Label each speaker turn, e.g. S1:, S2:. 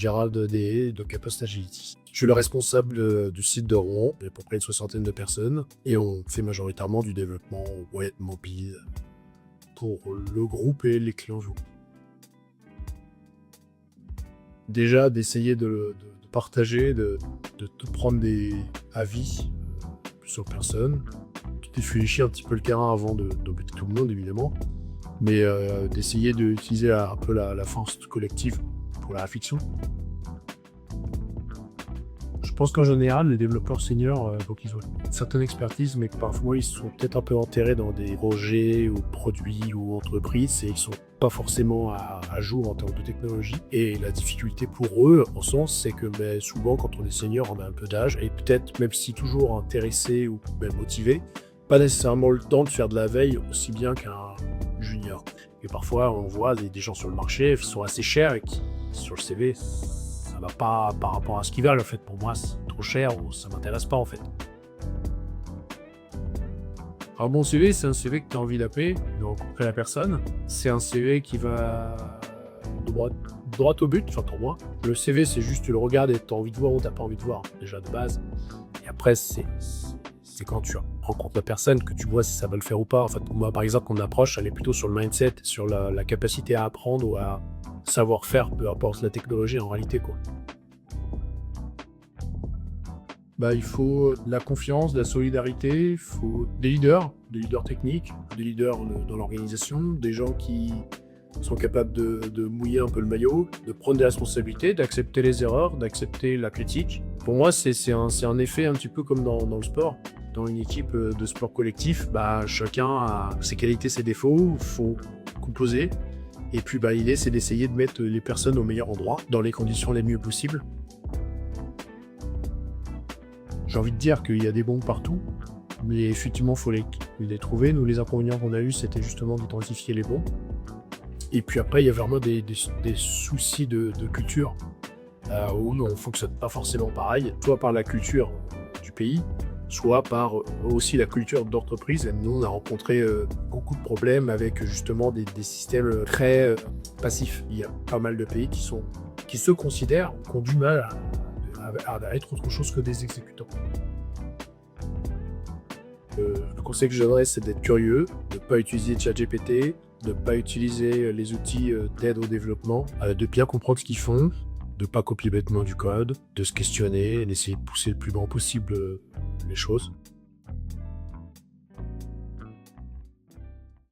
S1: Gérald Deshaies de Capos Agility. Je suis le responsable du site de Rouen, il y a à peu près une soixantaine de personnes, et on fait majoritairement du développement web mobile pour le groupe et les clients. Déjà, d'essayer de partager, de prendre des avis sur personne, de défricher un petit peu le terrain avant d'embêter tout le monde, évidemment, mais d'essayer d'utiliser un peu la force collective pour la réflexion. Je pense qu'en général, les développeurs seniors, donc ils ont une certaine expertise, mais que parfois ils sont peut-être un peu enterrés dans des projets ou produits ou entreprises et ils sont pas forcément à jour en termes de technologie. Et la difficulté pour eux, en sens, c'est que souvent quand on est senior, on a un peu d'âge et peut-être même si toujours intéressé ou même motivé, pas nécessairement le temps de faire de la veille aussi bien qu'un junior. Et parfois, on voit des gens sur le marché qui sont assez chers et qui, sur le CV, ça va pas par rapport à ce qu'ils veulent. En fait, pour moi, c'est trop cher ou ça m'intéresse pas, en fait. Alors, mon CV, c'est un CV que tu as envie d'appeler, de rencontrer la personne. C'est un CV qui va droit au but, enfin pour moi. Le CV, c'est juste tu le regardes et tu as envie de voir ou tu n'as pas envie de voir, déjà de base. Et après, c'est quand tu rencontres la personne que tu vois si ça va le faire ou pas. En fait, moi, par exemple, mon approche, elle est plutôt sur le mindset, sur la capacité à apprendre ou à savoir faire, peu importe la technologie en réalité, quoi. Il faut de la confiance, de la solidarité, il faut des leaders techniques, des leaders dans l'organisation, des gens qui sont capables de mouiller un peu le maillot, de prendre des responsabilités, d'accepter les erreurs, d'accepter la critique. Pour moi, c'est un effet un petit peu comme dans le sport. Dans une équipe de sport collectif, chacun a ses qualités, ses défauts, il faut composer. Et puis l'idée, c'est d'essayer de mettre les personnes au meilleur endroit, dans les conditions les mieux possibles. J'ai envie de dire qu'il y a des bons partout, mais effectivement, il faut les trouver. Nous, les inconvénients qu'on a eus, c'était justement d'identifier les bons. Et puis après, il y a vraiment des soucis de culture, où on ne fonctionne pas forcément pareil, soit par la culture du pays, soit par aussi la culture d'entreprise. Et nous, on a rencontré beaucoup de problèmes avec justement des systèmes très passifs. Il y a pas mal de pays qui se considèrent, qui ont du mal à être autre chose que des exécutants. Le conseil que je donnerais, c'est d'être curieux, de ne pas utiliser ChatGPT, de ne pas utiliser les outils d'aide au développement, de bien comprendre ce qu'ils font, de ne pas copier bêtement du code, de se questionner, d'essayer de pousser le plus loin possible les choses.